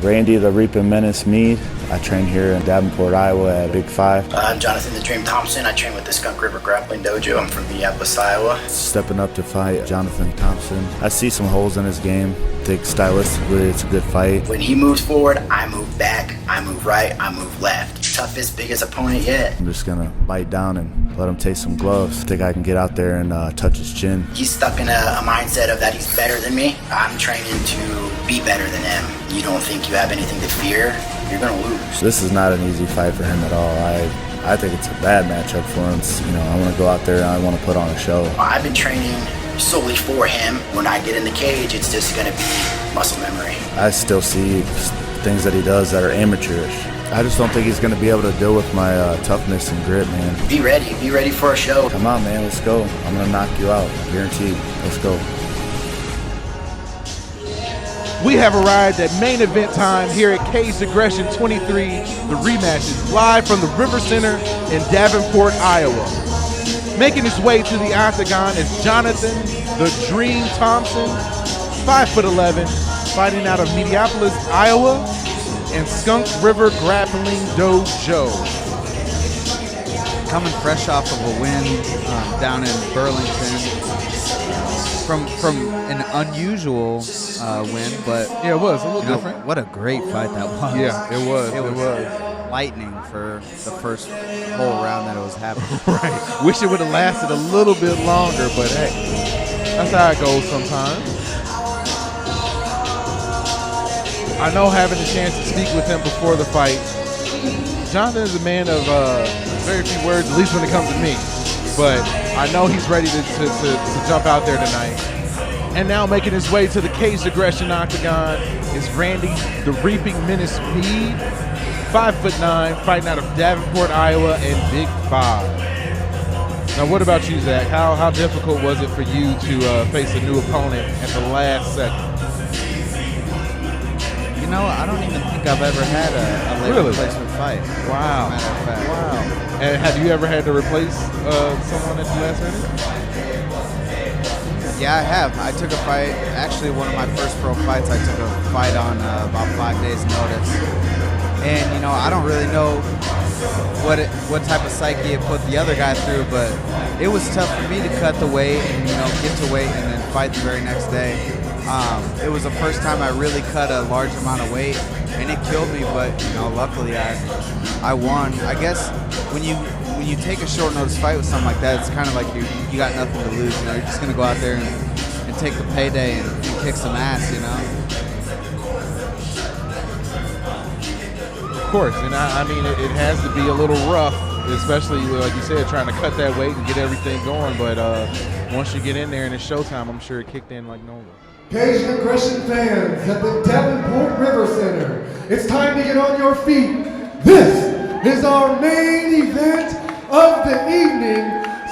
Randy the Reaping Menace Meade. I train here in Davenport, Iowa at Big 5. I'm Jonathon the Dream Thomson. I train with the Skunk River Grappling Dojo. I'm from Minneapolis, Iowa. Stepping up to fight Jonathon Thomson. I see some holes in his game. I think stylistically it's a good fight. When he moves forward, I move back. I move right. I move left. Toughest, biggest opponent yet. I'm just gonna bite down and let him take some gloves. I think I can get out there and touch his chin. He's stuck in a mindset of that he's better than me. I'm training to be better than him. You don't think you have anything to fear, you're gonna lose. This is not an easy fight for him at all. I think it's a bad matchup for him. I want to go out there and I want to put on a show. I've been training solely for him. When I get in the cage, it's just gonna be muscle memory. I still see things that he does that are amateurish. I just don't think he's going to be able to deal with my toughness and grit, man. Be ready for a show. Come on, man, let's go. I'm going to knock you out, guaranteed. Let's go. We have arrived at main event time here at Caged Aggression 23, the rematches, live from the RiverCenter in Davenport, Iowa. Making his way to the octagon is Jonathon the Dream Thomson, 5'11", fighting out of Minneapolis, Iowa, and Skunk River Grappling Dojo. Coming fresh off of a win down in Burlington from an unusual win, but yeah, it was a little different. What a great fight that was. Yeah, it was. It was lightning for the first whole round that it was happening. Right. Wish it would have lasted a little bit longer, but hey, that's how it goes sometimes. I know, having the chance to speak with him before the fight, Jonathon is a man of very few words, at least when it comes to me. But I know he's ready to jump out there tonight. And now making his way to the Caged Aggression octagon is Randy the Reaping Menace Meade, 5'9", fighting out of Davenport, Iowa, and Big 5. Now, what about you, Zach? How difficult was it for you to face a new opponent at the last second? You know, I don't even think I've ever had a late replacement fight. Wow. As a matter of fact. Wow. And have you ever had to replace someone at the last minute? Yeah, I have. I took a fight. Actually, one of my first pro fights, I took a fight on about 5 days' notice. And, you know, I don't really know what type of psyche it put the other guy through, but it was tough for me to cut the weight and, you know, get to weight and then fight the very next day. It was the first time I really cut a large amount of weight, and it killed me. But you know, luckily I won. I guess when you take a short notice fight with something like that, it's kind of like you got nothing to lose. You know, you're just gonna go out there and take the payday and kick some ass. You know. Of course, and I mean it has to be a little rough, especially like you said, trying to cut that weight and get everything going. But once you get in there and it's showtime, I'm sure it kicked in like normal. Caged Aggression fans at the Davenport RiverCenter, it's time to get on your feet. This is our main event of the evening,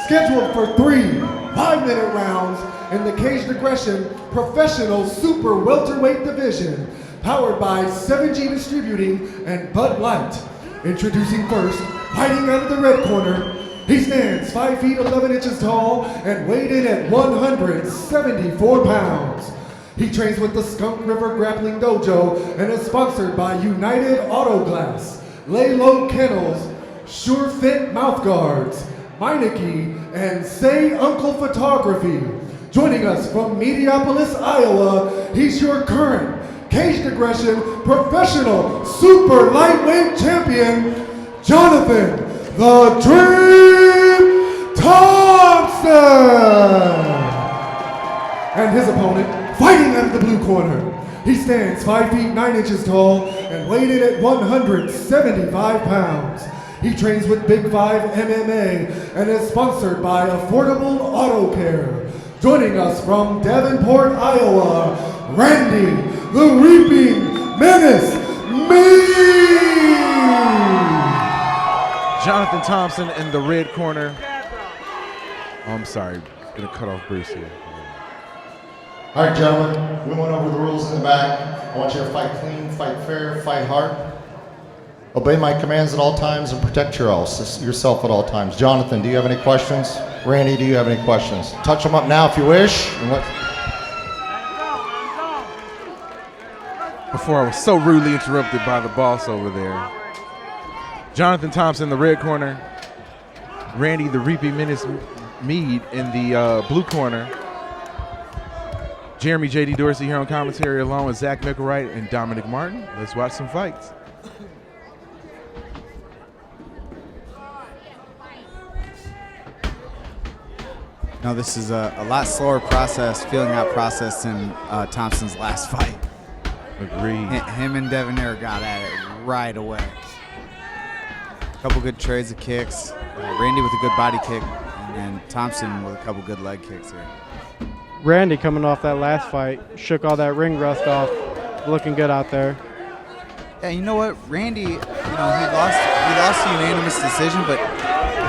scheduled for 3 5-minute rounds in the Caged Aggression Professional Super Welterweight Division, powered by 7G Distributing and Bud Light. Introducing first, fighting out of the red corner, he stands 5 feet 11 inches tall and weighed in at 174 pounds. He trains with the Skunk River Grappling Dojo and is sponsored by United Auto Glass, Lay Low Kennels, Sure Fit Mouth Guards, Meineke, and Say Uncle Photography. Joining us from Minneapolis, Iowa, he's your current Caged Aggression Professional Super Lightweight Champion, Jonathon the Dream Thomson! And his opponent, fighting out of the blue corner, he stands 5 feet 9 inches tall and weighed in at 175 pounds. He trains with Big 5 MMA and is sponsored by Affordable Auto Care. Joining us from Davenport, Iowa, Randy the Reaping Menace Meade! Jonathon Thomson in the red corner. Oh, I'm sorry, gonna cut off Bruce here. All right, gentlemen, we went over the rules in the back. I want you to fight clean, fight fair, fight hard. Obey my commands at all times and protect yourself at all times. Jonathon, do you have any questions? Randy, do you have any questions? Touch them up now if you wish. before I was so rudely interrupted by the boss over there. Jonathon Thomson in the red corner. Randy the Repeat Menace Meade in the blue corner. Jeremy J.D. Dorsey here on commentary along with Zach Mickelwright and Dominic Martin. Let's watch some fights. No, this is a lot slower process, feeling out process than Thompson's last fight. Agreed. Him and Devonair got at it right away. A couple good trades of kicks. Randy with a good body kick, and then Thompson with a couple good leg kicks here. Randy coming off that last fight, shook all that ring rust off, looking good out there. Yeah, you know what, Randy, he lost a unanimous decision, but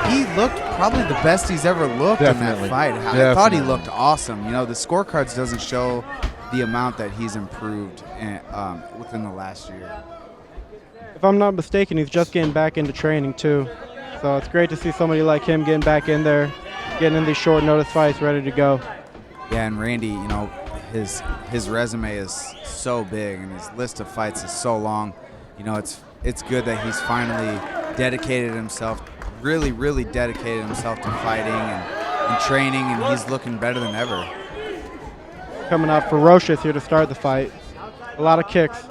he looked probably the best he's ever looked in that fight. I thought he looked awesome. The scorecards doesn't show the amount that he's improved within the last year. If I'm not mistaken, he's just getting back into training too. So it's great to see somebody like him getting back in there, getting in these short notice fights, ready to go. Yeah, and Randy, his resume is so big and his list of fights is so long. It's good that he's finally dedicated himself, really dedicated himself to fighting and training, and he's looking better than ever. Coming out ferocious here to start the fight. A lot of kicks.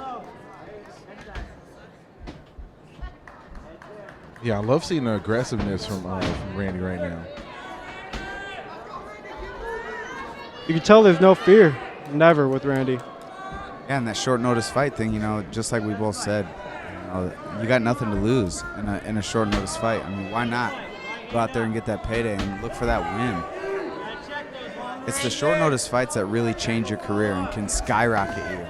Yeah, I love seeing the aggressiveness from Randy right now. You can tell there's no fear, never, with Randy. Yeah, and that short notice fight thing, just like we both said, you got nothing to lose in a short notice fight. I mean, why not go out there and get that payday and look for that win? It's the short notice fights that really change your career and can skyrocket you.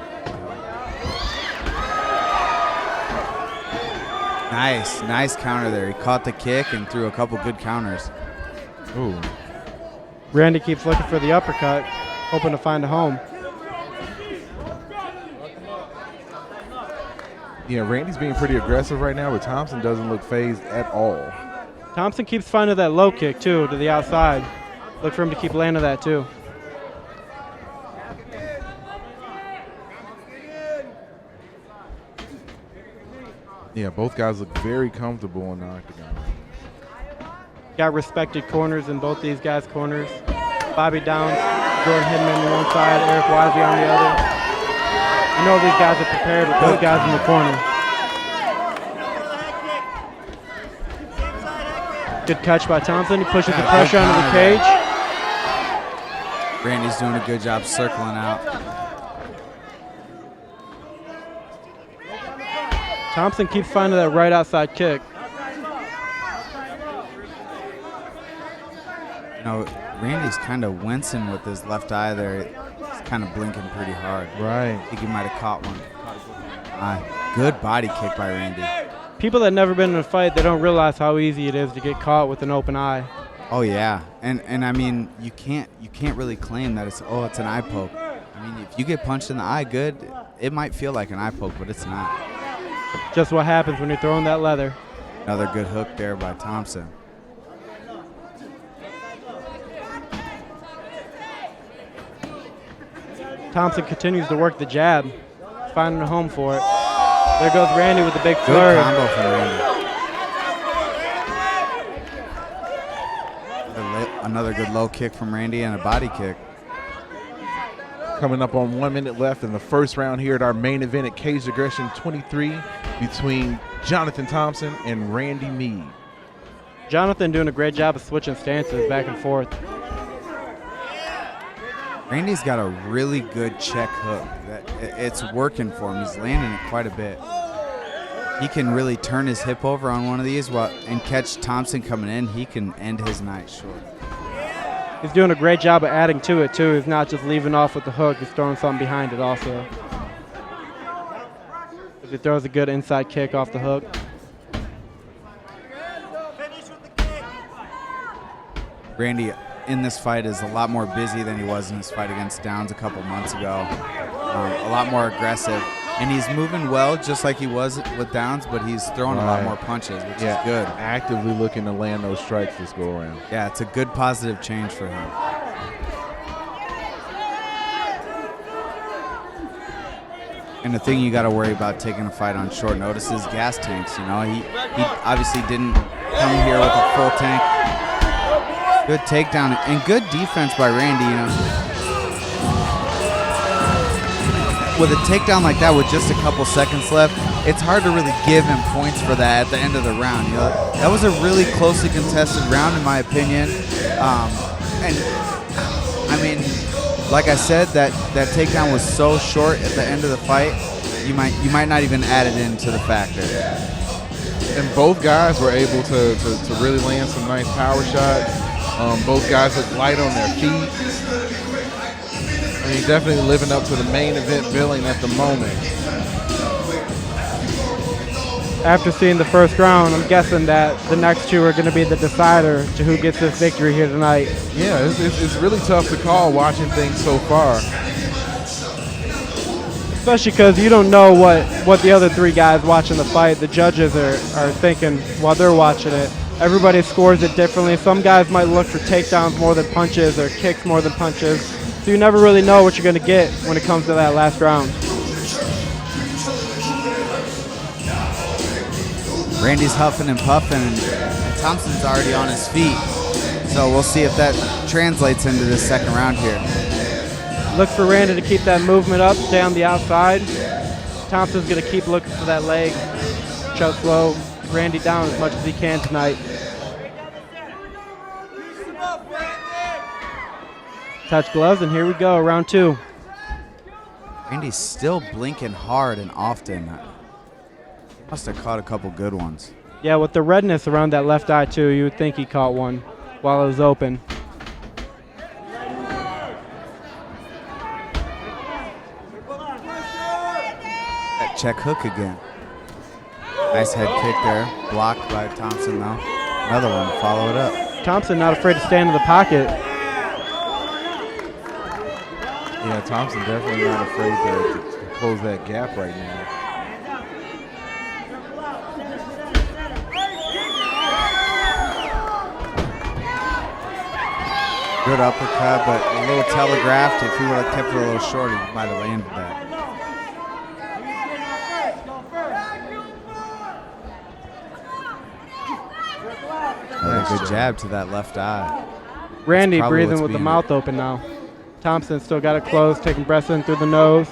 Nice counter there. He caught the kick and threw a couple good counters. Ooh. Randy keeps looking for the uppercut, hoping to find a home. Yeah, Randy's being pretty aggressive right now, but Thompson doesn't look phased at all. Thompson keeps finding that low kick, too, to the outside. Look for him to keep landing that, too. Yeah, both guys look very comfortable in the octagon. Got respected corners in both these guys' corners. Bobby Downs, Jordan Hidman on one side, Eric Wisely on the other. These guys are prepared with those guys in the corner. Good catch by Thompson. He pushes the pressure onto the cage. Randy's doing a good job circling out. Thompson keeps finding that right outside kick. Randy's kind of wincing with his left eye there. He's kind of blinking pretty hard. Right. I think he might have caught one. Good body kick by Randy. People that never been in a fight, they don't realize how easy it is to get caught with an open eye. Oh yeah, and I mean you can't really claim that it's an eye poke. I mean, if you get punched in the eye good, it might feel like an eye poke, but it's not. Just what happens when you're throwing that leather. Another good hook there by Thompson. Thompson continues to work the jab, finding a home for it. There goes Randy with the big flurry. Good combo from Randy. Another good low kick from Randy and a body kick. Coming up on 1 minute left in the first round here at our main event at Cage Aggression 23 between Jonathon Thomson and Randy Meade. Jonathon doing a great job of switching stances back and forth. Randy's got a really good check hook. It's working for him. He's landing it quite a bit. He can really turn his hip over on one of these and catch Thompson coming in. He can end his night short. He's doing a great job of adding to it, too. He's not just leaving off with the hook. He's throwing something behind it also. He throws a good inside kick off the hook. Randy in this fight is a lot more busy than he was in his fight against Downs a couple months ago. A lot more aggressive. And he's moving well just like he was with Downs, but he's throwing a lot more punches, which is good. Actively looking to land those strikes this go around. Yeah, it's a good positive change for him. And the thing you got to worry about taking a fight on short notice is gas tanks. You know, he obviously didn't come here with a full tank. Good takedown and good defense by Randy. You know, with a takedown like that with just a couple seconds left, it's hard to really give him points for that at the end of the round. You know, that was a really closely contested round in my opinion. And I mean, like I said, that takedown was so short at the end of the fight, you might not even add it into the factor. And both guys were able to really land some nice power shots. Both guys look light on their feet. I mean, definitely living up to the main event billing at the moment. After seeing the first round, I'm guessing that the next two are going to be the decider to who gets this victory here tonight. Yeah, it's really tough to call watching things so far. Especially because you don't know what the other three guys watching the fight, the judges are thinking while they're watching it. Everybody scores it differently. Some guys might look for takedowns more than punches or kicks more than punches. So you never really know what you're going to get when it comes to that last round. Randy's huffing and puffing, and Thompson's already on his feet. So we'll see if that translates into this second round here. Look for Randy to keep that movement up, stay on the outside. Thompson's going to keep looking for that leg. Choke slow Randy down as much as he can tonight. Touch gloves, and here we go, round two. Randy's still blinking hard and often. Must have caught a couple good ones. Yeah, with the redness around that left eye too, you would think he caught one while it was open. That check hook again. Nice head kick there. Blocked by Thompson though. Another one, follow it up. Thompson not afraid to stand in the pocket. Yeah, Thompson definitely not afraid to close that gap right now. Good uppercut, but a little telegraphed. If he would have kept it a little short, he might have landed that. Good jab to that left eye. Randy breathing with the mouth open now. Thompson still got it closed, taking breaths in through the nose.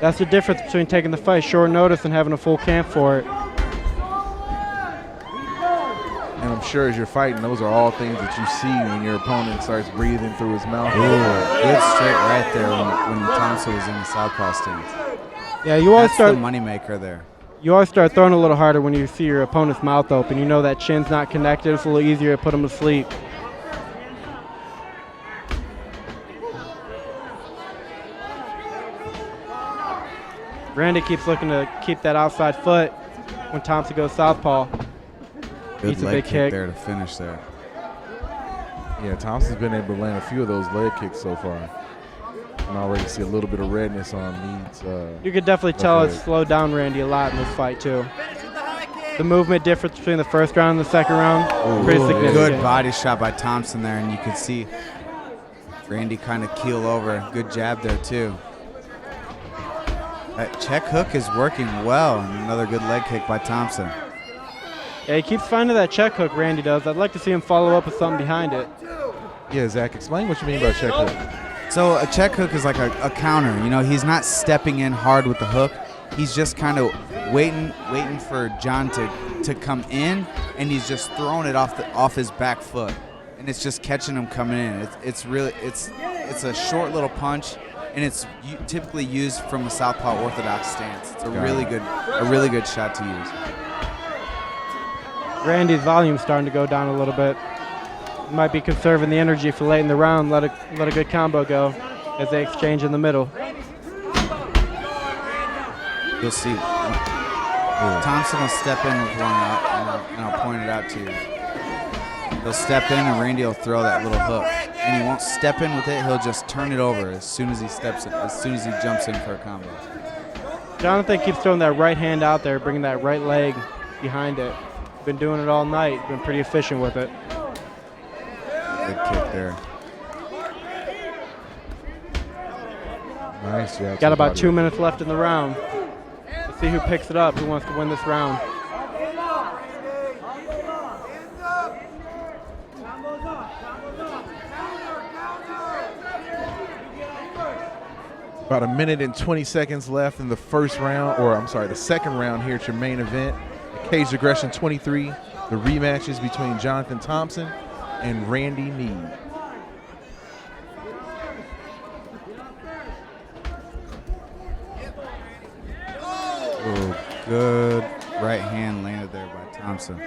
That's the difference between taking the fight short notice and having a full camp for it. And I'm sure as you're fighting, those are all things that you see when your opponent starts breathing through his mouth. Ooh, good straight right there when Thompson was in the southpaw stance. Yeah, you always start the moneymaker there. You always start throwing a little harder when you see your opponent's mouth open. You know that chin's not connected. It's a little easier to put him to sleep. Randy keeps looking to keep that outside foot when Thompson goes southpaw. Good Eats a leg big kick kick there to finish there. Yeah, Thompson's been able to land a few of those leg kicks so far. And I already see a little bit of redness on Meade's. You could definitely tell it's slowed down Randy a lot in this fight too. The movement difference between the first round and the second round, pretty significant. Good body shot by Thompson there, and you could see Randy kind of keel over. Good jab there too. That check hook is working well, and another good leg kick by Thompson. Yeah, he keeps finding that check hook, Randy does. I'd like to see him follow up with something behind it. Yeah, Zach, explain what you mean by check hook. So a check hook is like a counter. You know, he's not stepping in hard with the hook. He's just kind of waiting for John to come in, and he's just throwing it off his back foot, and it's just catching him coming in. It's a short little punch, and it's typically used from a southpaw orthodox stance. It's a really good shot to use. Randy's volume's starting to go down a little bit. Might be conserving the energy for late in the round. Let a good combo go as they exchange in the middle. You'll see. Thompson will step in with one up, and I'll point it out to you. He'll step in, and Randy will throw that little hook. And he won't step in with it. He'll just turn it over as soon as he steps in, as soon as he jumps in for a combo. Jonathan keeps throwing that right hand out there, bringing that right leg behind it. Been doing it all night. Been pretty efficient with it. Good kick there. Nice jab. Got about 2 minutes left in the round. Let's see who picks it up, who wants to win this round. About 1 minute and 20 seconds left in the first round, or I'm sorry, the second round here at your main event. Cage Aggression 23, the rematches between Jonathon Thomson and Randy Meade. Oh, good right hand landed there by Thomson.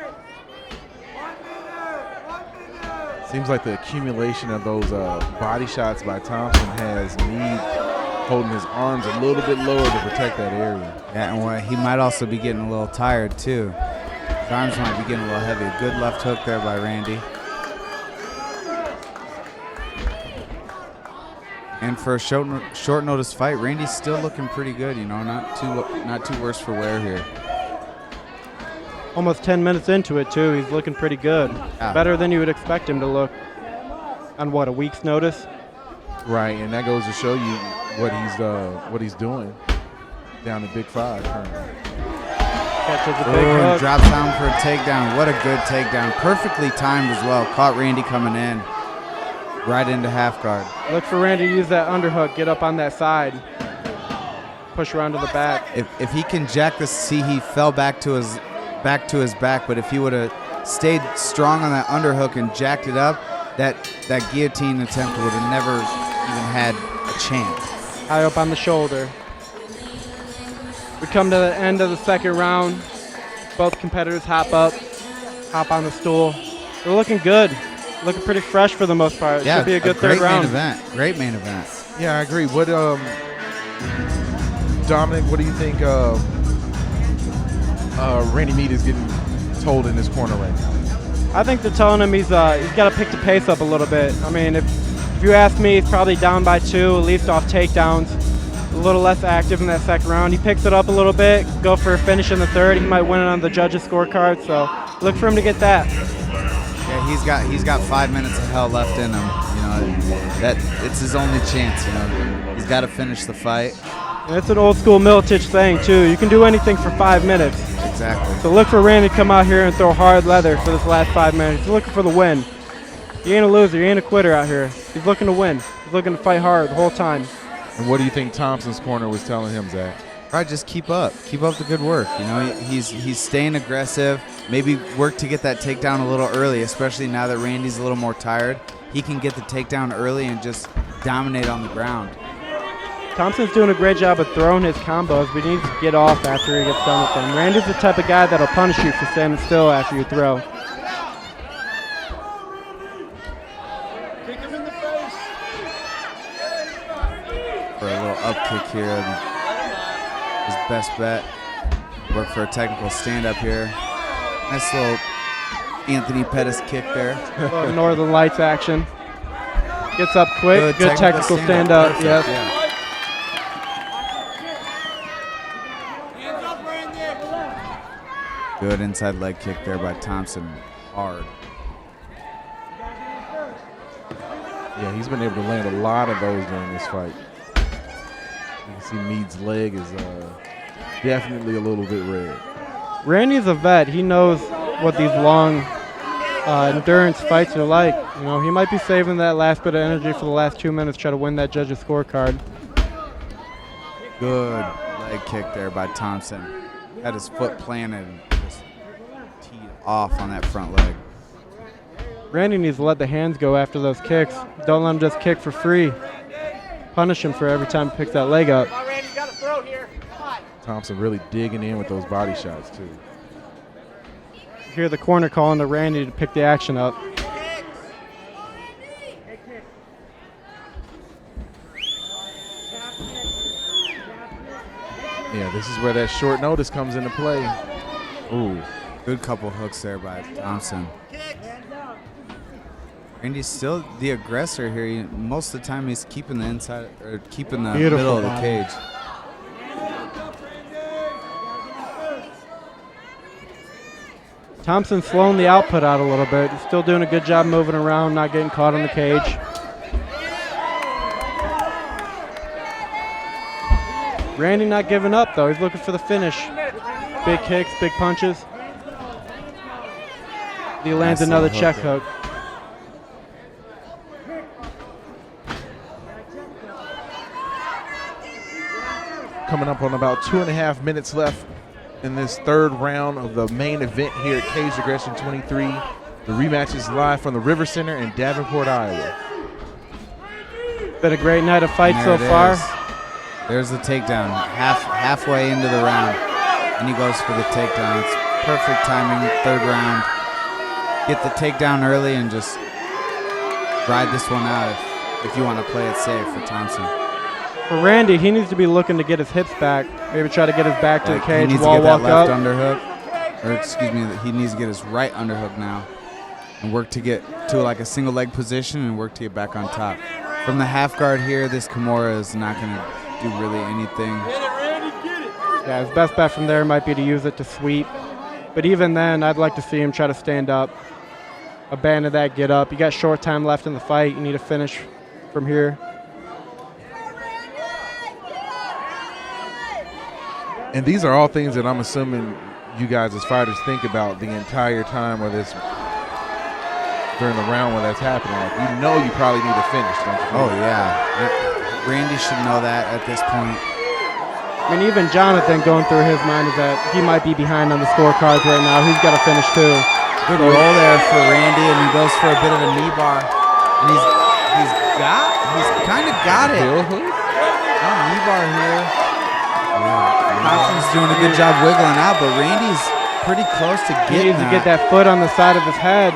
Seems like the accumulation of those body shots by Thomson has Meade holding his arms a little bit lower to protect that area. Yeah, and he might also be getting a little tired too. His arms might be getting a little heavy. Good left hook there by Randy. And for a short notice fight, Randy's still looking pretty good. You know, not too worse for wear here. Almost 10 minutes into it too. He's looking pretty good. Yeah. Better than you would expect him to look on what, a week's notice? Right, and that goes to show you what he's doing down at Big 5 currently. Catches a big and hook. drops down for a takedown. What a good takedown. Perfectly timed as well. Caught Randy coming in. Right into half guard. Look for Randy to use that underhook, get up on that side. Push around to the back. If he can jack this, see he fell back to his back, but if he would have stayed strong on that underhook and jacked it up, that guillotine attempt would have never even had a chance. High up on the shoulder. We come to the end of the second round. Both competitors hop on the stool. They're looking good. Looking pretty fresh for the most part. It should be a good third round. Great main event. Yeah, I agree. What, Dominic, what do you think Randy Meade is getting told in his corner right now? I think they're telling him he's got to pick the pace up a little bit. I mean, if you ask me, he's probably down by 2, at least off takedowns. A little less active in that second round. He picks it up a little bit, go for a finish in the third. He might win it on the judges' scorecard, so look for him to get that. Yeah, he's got 5 minutes of hell left in him. You know, that it's his only chance. You know, he's got to finish the fight. And it's an old school Militich thing too. You can do anything for 5 minutes. Exactly. So look for Randy to come out here and throw hard leather for this last 5 minutes. He's looking for the win. He ain't a loser. He ain't a quitter out here. He's looking to win. He's looking to fight hard the whole time. And what do you think Thompson's corner was telling him, Zach? Right, just keep up the good work. You know, he's staying aggressive. Maybe work to get that takedown a little early, especially now that Randy's a little more tired. He can get the takedown early and just dominate on the ground. Thompson's doing a great job of throwing his combos, but he needs to get off after he gets done with them. Randy's the type of guy that'll punish you for standing still after you throw. For a little up kick here, his best bet. Work for a technical stand-up here. Nice little Anthony Pettis kick there. Little Northern Lights action. Gets up quick. Good technical stand-up. Yes. Yeah. Good inside leg kick there by Thomson. Hard. Yeah, he's been able to land a lot of those during this fight. You can see Meade's leg is definitely a little bit red. Randy's a vet. He knows what these long endurance fights are like. You know, he might be saving that last bit of energy for the last 2 minutes, try to win that judge's scorecard. Good leg kick there by Thomson. Had his foot planted and just teed off on that front leg. Randy needs to let the hands go after those kicks. Don't let him just kick for free. Punish him for every time he picks that leg up. Thomson really digging in with those body shots, too. You hear the corner calling to Randy to pick the action up. Yeah, this is where that short notice comes into play. Ooh, good couple hooks there by Thomson. Randy's still the aggressor here. Most of the time he's keeping the inside or keeping the middle of the cage. Thompson's slowing the output out a little bit. He's still doing a good job moving around, not getting caught on the cage. Randy not giving up, though. He's looking for the finish. Big kicks, big punches. He lands Nice another little check hook hook. Coming up on about 2.5 minutes left in this third round of the main event here at Cage Aggression 23. The rematch is live from the RiverCenter in Davenport, Iowa. Been a great night of fights so And there it far. is. There's the takedown, halfway into the round, and he goes for the takedown. It's perfect timing, third round. Get the takedown early and just ride this one out if you want to play it safe for Thompson. For Randy, he needs to be looking to get his hips back. Maybe try to get his back to the Like, cage he needs to while get that walk left up. underhook, or excuse me, he needs to get his right underhook now and work to get to like a single leg position and work to get back on top. From the half guard here, this Kimura is not going to do really anything. Yeah, his best bet from there might be to use it to sweep. But even then, I'd like to see him try to stand up, abandon that, get up. You got short time left in the fight. You need to finish from here. And these are all things that I'm assuming you guys as fighters think about the entire time of this, during the round when that's happening. Like, you know you probably need to finish, don't you? Oh yeah, Randy should know that at this point. I mean, even Jonathon going through his mind is that he might be behind on the scorecards right now. He's got to finish too. Good roll there for Randy, and he goes for a bit of a knee bar, and he's kind of got it. Knee bar here. Thompson's doing a good job wiggling out, but Randy's pretty close to He getting needs to get that foot on the side of his head,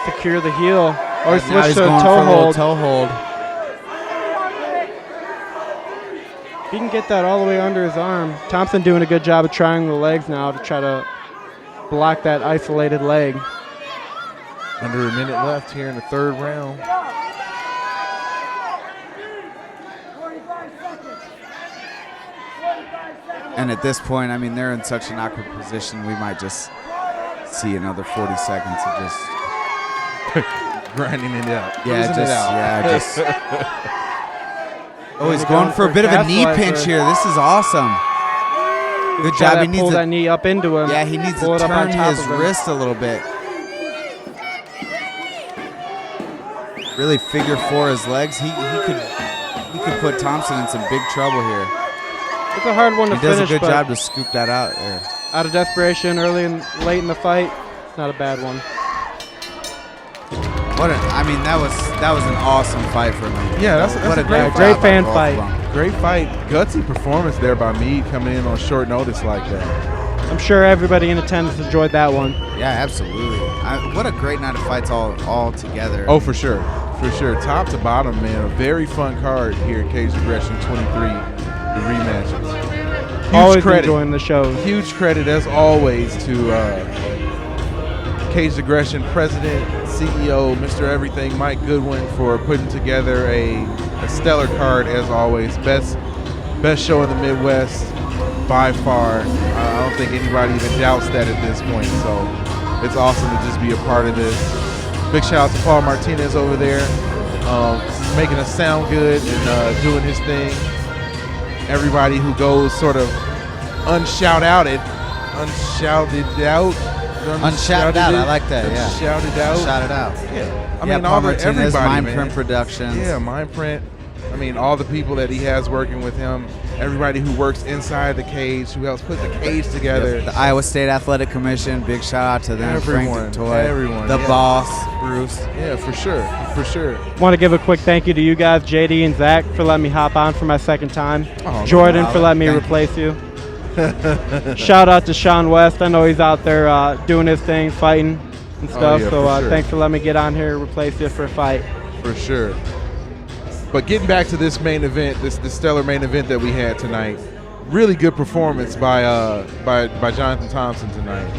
secure the heel, or And now switch he's to a going toe for a little hold. toe hold. If he can get that all the way under his arm. Thompson doing a good job of trying the legs now to try to block that isolated leg. Under a minute left here in the third round. And at this point, I mean, they're in such an awkward position, we might just see another 40 seconds of just grinding it out. Yeah, Losing it out. just. Oh, he's going for a bit of a knee pinch here. This is awesome. Good Try job. to He needs pull to, that knee up into him. yeah, he needs pull to it up on turn top his of him. wrist a little bit. Really figure four his legs. He could put Thompson in some big trouble here. It's a hard one to He does finish, a good but job to scoop that out there. out of desperation early and late in the fight, it's not a bad one. I mean, that was an awesome fight for me. Yeah, that's what a a great great job fan by both fight. of them. Great fight. Gutsy performance there by Meade coming in on short notice like that. I'm sure everybody in attendance enjoyed that one. Yeah, absolutely. What a great night of fights all together. Oh, for sure. For sure. Top to bottom, man. A very fun card here at Cage Aggression 23, the rematches. Huge Always credit. enjoying the show. Huge credit, as always, to Cage Aggression President, CEO, Mr. Everything, Mike Goodwin, for putting together a stellar card, as always. Best show in the Midwest by far. I don't think anybody even doubts that at this point. So it's awesome to just be a part of this. Big shout out to Paul Martinez over there, making us sound good and doing his thing. Everybody who goes sort of unshouted out. Unshouted out. I like that. Yeah. Shouted out. Shout it out. Yeah. I Yeah, mean, Paul all the Martinez, everybody, Mindprint man. Productions. Yeah, Mindprint. I mean, all the people that he has working with him. Everybody who works inside the cage, who helps put the cage together. The Iowa State Athletic Commission. Big shout out to them. Everyone. Frank Toy. Everyone. The Yeah. boss, Bruce. Yeah, for sure. For sure. Want to give a quick thank you to you guys, JD and Zach, for letting me hop on for my second time. Oh, no Jordan for problem. letting me Thank replace you. Shout out to Sean West. I know he's out there doing his thing, fighting and stuff. yeah, so for sure. thanks for letting me get on here and replace you for a fight. For sure. But getting back to this main event, this stellar main event that we had tonight, really good performance by Jonathon Thomson tonight.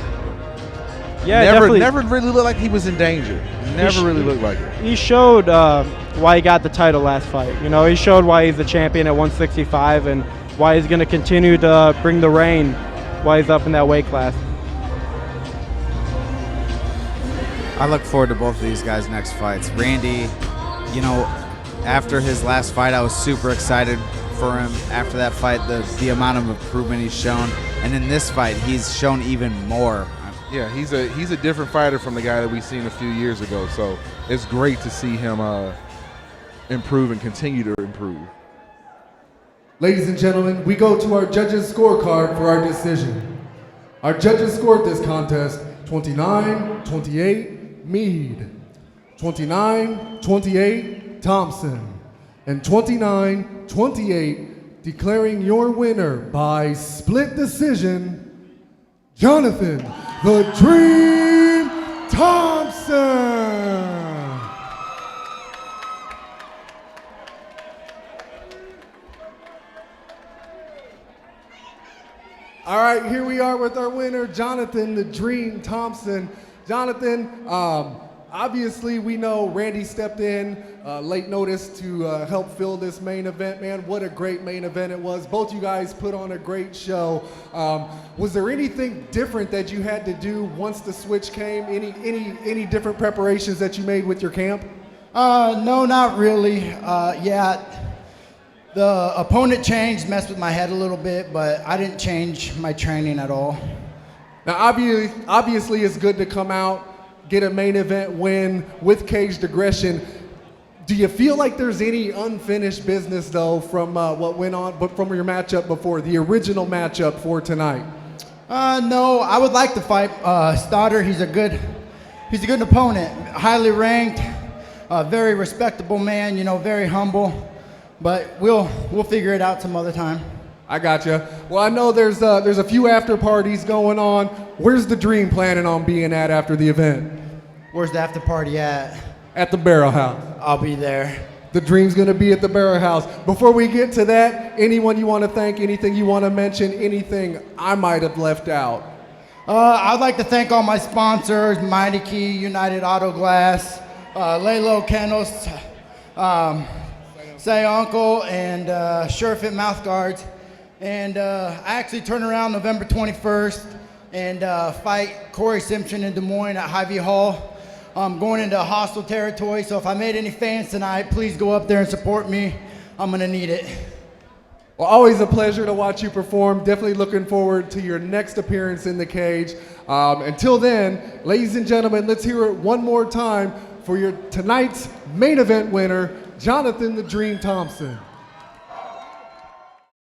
Yeah, definitely. Never really looked like he was in danger. Never really looked like it. He showed why he got the title last fight. You know, he showed why he's the champion at 165 and why he's going to continue to bring the reign while he's up in that weight class. I look forward to both of these guys' next fights. Randy, you know, after his last fight, I was super excited for him after that fight, the amount of improvement he's shown. And in this fight, he's shown even more. Yeah, he's a different fighter from the guy that we seen a few years ago. So it's great to see him improve and continue to improve. Ladies and gentlemen, we go to our judges' scorecard for our decision. Our judges scored this contest 29-28 Meade, 29-28 Thomson, and 29-28 declaring your winner by split decision, Jonathon "The Dream" Thomson. All right, here we are with our winner, Jonathon "The Dream" Thomson. Jonathon, obviously we know Randy stepped in late notice to help fill this main event, man. What a great main event it was. Both you guys put on a great show. Was there anything different that you had to do once the switch came? Any different preparations that you made with your camp? No, not really. Yeah, the opponent changed, messed with my head a little bit, but I didn't change my training at all. Now, obviously it's good to come out, get a main event win with caged aggression. Do you feel like there's any unfinished business, though, from what went on, but from your matchup before, the original matchup for tonight? No, I would like to fight Stoddard. He's a good opponent, highly ranked, very respectable man, you know, very humble. But we'll figure it out some other time. I gotcha. Well, I know there's a few after parties going on. Where's the Dream planning on being at after the event? Where's the after party at? At the Barrel House. I'll be there. The Dream's gonna be at the Barrel House. Before we get to that, anyone you want to thank, anything you want to mention, anything I might have left out? I'd like to thank all my sponsors, Mighty Key, United Auto Glass, Lalo Kennels, Say Uncle, and SureFit Mouth Guards. And I actually turn around November 21st and fight Corey Simpson in Des Moines at Hy-Vee Hall. I'm going into hostile territory, so if I made any fans tonight, please go up there and support me. I'm gonna need it. Well, always a pleasure to watch you perform. Definitely looking forward to your next appearance in the cage. Until then, ladies and gentlemen, let's hear it one more time for your tonight's main event winner, Jonathon "The Dream" Thomson.